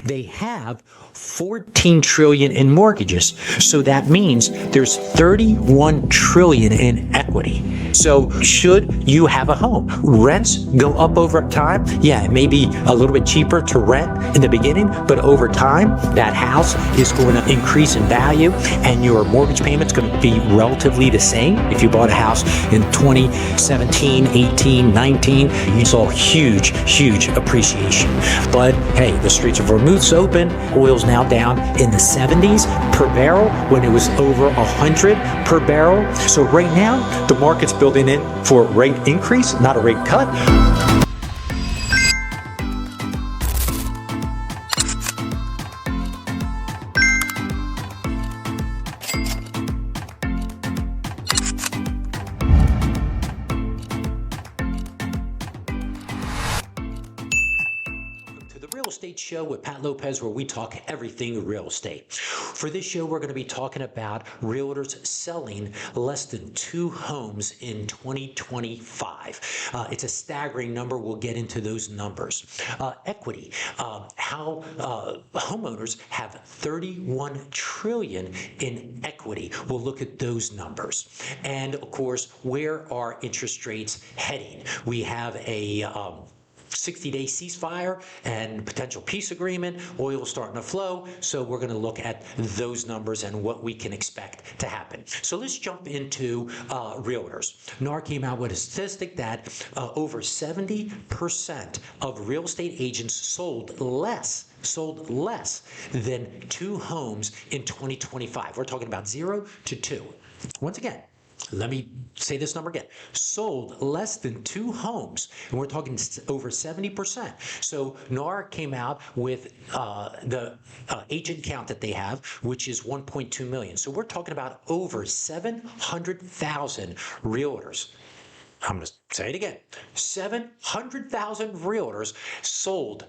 They have 14 trillion in mortgages. So that means there's 31 trillion in equity. So should you have a home? Rents go up over time. Yeah, it may be a little bit cheaper to rent in the beginning, but over time, that house is going to increase in value and your mortgage payment's going to be relatively the same. If you bought a house in 2017, 18, 19, you saw huge appreciation. But hey, the streets of Vermouth's open. Oil's now down in the 70s per barrel when it was over 100 per barrel. So right now, the market's building in for a rate increase, not a rate cut. Real Estate Show with Pat Lopez, where we talk everything real estate. For this show, we're going to be talking about realtors selling less than 2 homes in 2025. It's a staggering number. We'll get into those numbers. Equity, how homeowners have 31 trillion in equity. We'll look at those numbers. And of course, where are interest rates heading? We have a 60-day ceasefire and potential peace agreement. Oil starting to flow. So we're going to look at those numbers and what we can expect to happen. So let's jump into realtors. NAR came out with a statistic that over 70% of real estate agents sold less than 2 homes in 2025. We're talking about 0 to 2. Once again, let me say this number again. Sold less than 2 homes, and we're talking over 70%. So NAR came out with the agent count that they have, which is 1.2 million. So we're talking about over 700,000 realtors. I'm going to say it again. 700,000 realtors sold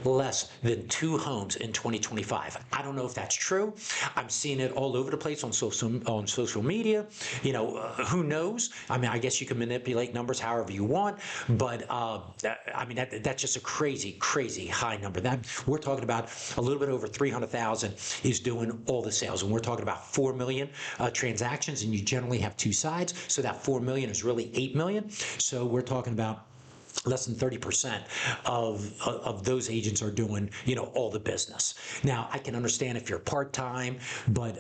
less than 2 homes in 2025. I don't know if that's true. I'm seeing it all over the place on social media. You know, who knows? I mean, I guess you can manipulate numbers however you want, but I mean, that's just a crazy high number. That we're talking about a little bit over 300,000 is doing all the sales, and we're talking about 4 million transactions, and you generally have 2 sides, so that 4 million is really 8 million. So we're talking about less than 30% of those agents are doing, you know, all the business. Now, I can understand if you're part-time, but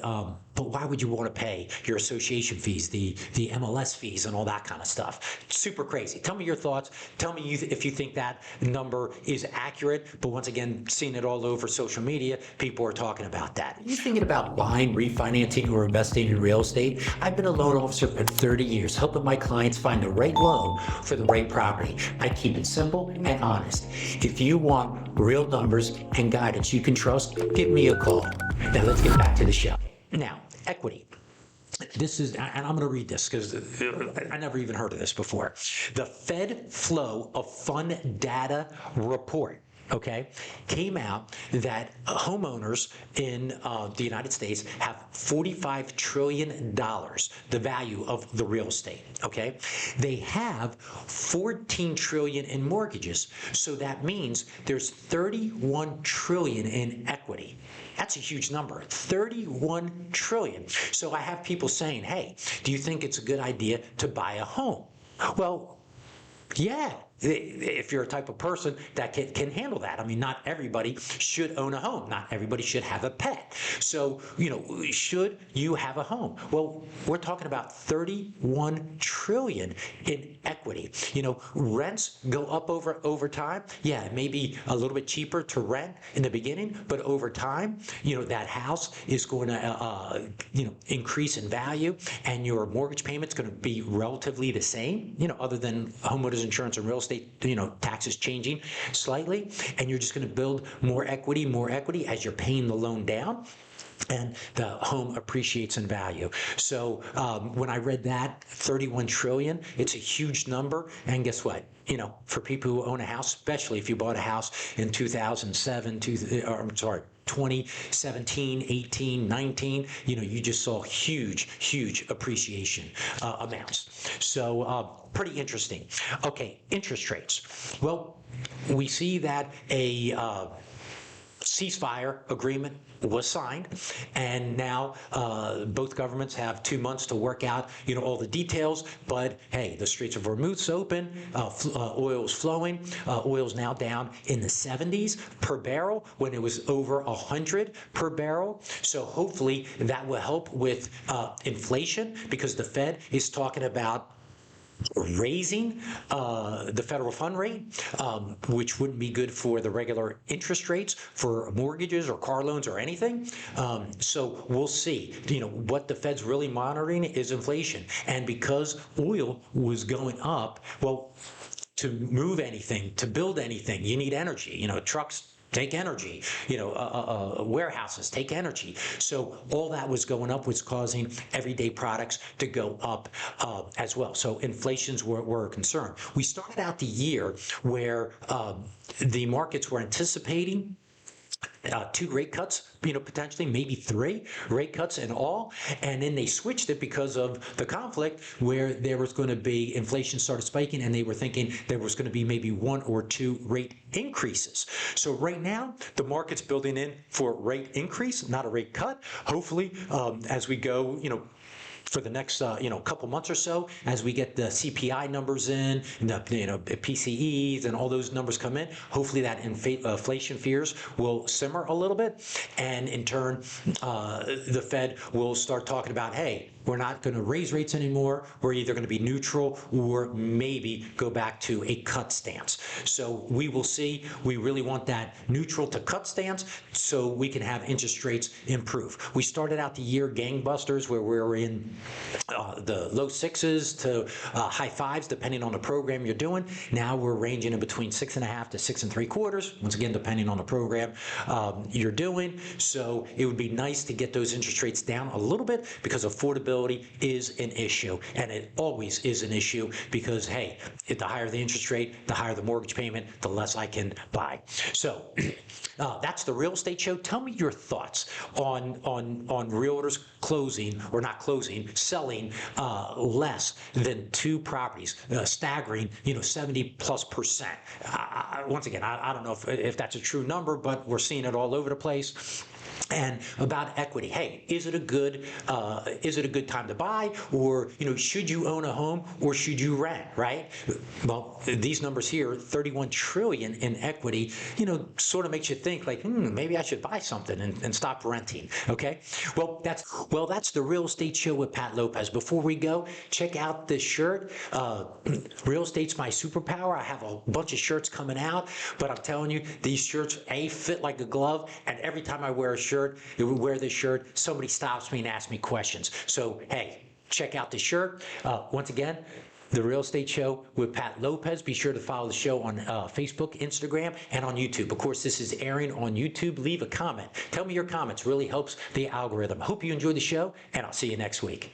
why would you want to pay your association fees, the MLS fees, and all that kind of stuff? Super crazy. Tell me your thoughts. Tell me if you think that number is accurate. But once again, seeing it all over social media, people are talking about that. Are you thinking about buying, refinancing, or investing in real estate? I've been a loan officer for 30 years, helping my clients find the right loan for the right property. I keep it simple and honest. If you want real numbers and guidance you can trust, give me a call. Now let's get back to the show. Now, equity. This is, and I'm going to read this because I never even heard of this before. The Fed Flow of Fund Data Report, okay, came out that homeowners in the United States have $45 trillion, the value of the real estate, okay? They have 14 trillion in mortgages, so that means there's 31 trillion in equity. That's a huge number, 31 trillion. So I have people saying, hey, do you think it's a good idea to buy a home? Well, yeah, if you're a type of person that can handle that. I mean, not everybody should own a home. Not everybody should have a pet. So, you know, should you have a home? Well, we're talking about 31 trillion in equity. You know, rents go up over time. Yeah, it may be a little bit cheaper to rent in the beginning, but over time, you know, that house is going to, you know, increase in value, and your mortgage payment's going to be relatively the same, you know, other than homeowners insurance and real estate, you know, taxes changing slightly, and you're just going to build more equity as you're paying the loan down, and the home appreciates in value. So when I read that 31 trillion, it's a huge number. And guess what? You know, for people who own a house, especially if you bought a house in 2007, 2017, 18, 19, you know, you just saw huge appreciation amounts. So pretty interesting. Okay, interest rates. Well, we see that a ceasefire agreement was signed, and now both governments have 2 months to work out, all the details. But hey, the Straits of Hormuz's open, oil's flowing. Oil's now down in the 70s per barrel when it was over 100 per barrel. So hopefully that will help with inflation, because the Fed is talking about raising the federal fund rate, which wouldn't be good for the regular interest rates for mortgages or car loans or anything. So we'll see. What the Fed's really monitoring is inflation. And because oil was going up, well, to move anything, to build anything, you need energy. Trucks take energy, warehouses take energy. So all that was going up, was causing everyday products to go up as well. So inflations were a concern. We started out the year where the markets were anticipating 2 rate cuts, potentially maybe 3 rate cuts in all. And then they switched it because of the conflict, where there was going to be, inflation started spiking, and they were thinking there was going to be maybe 1 or 2 rate increases. So right now, the market's building in for a rate increase, not a rate cut. Hopefully, as we go, for the next couple months or so, as we get the CPI numbers in, and the PCEs and all those numbers come in, hopefully that inflation fears will simmer a little bit, and in turn the Fed will start talking about, hey, we're not going to raise rates anymore. We're either going to be neutral or maybe go back to a cut stance. So we will see. We really want that neutral to cut stance so we can have interest rates improve. We started out the year gangbusters, where we were in the low 6s to high 5s, depending on the program you're doing. Now we're ranging in between 6.5 to 6 3/4. Once again, depending on the program you're doing. So it would be nice to get those interest rates down a little bit, because affordability is an issue, and it always is an issue, because hey, the higher the interest rate, the higher the mortgage payment, the less I can buy. So that's the real estate show. Tell me your thoughts on realtors closing, or not closing, selling less than 2 properties, staggering 70+%. Once again, I don't know if that's a true number, but we're seeing it all over the place. And about equity, hey, is it a good time to buy, or should you own a home, or should you rent, right? Well, these numbers here, 31 trillion in equity, sort of makes you think like, maybe I should buy something and stop renting. Okay, well that's the Real Estate Show with Pat Lopez. Before we go, check out this shirt. Real estate's my superpower. I have a bunch of shirts coming out, but I'm telling you, these shirts fit like a glove, and every time I wear this shirt, somebody stops me and asks me questions. So hey, check out the shirt. Once again, the Real Estate Show with Pat Lopez. Be sure to follow the show on Facebook, Instagram, and on YouTube. Of course, this is airing on YouTube. Leave a comment. Tell me your comments. Really helps the algorithm. Hope you enjoyed the show, and I'll see you next week.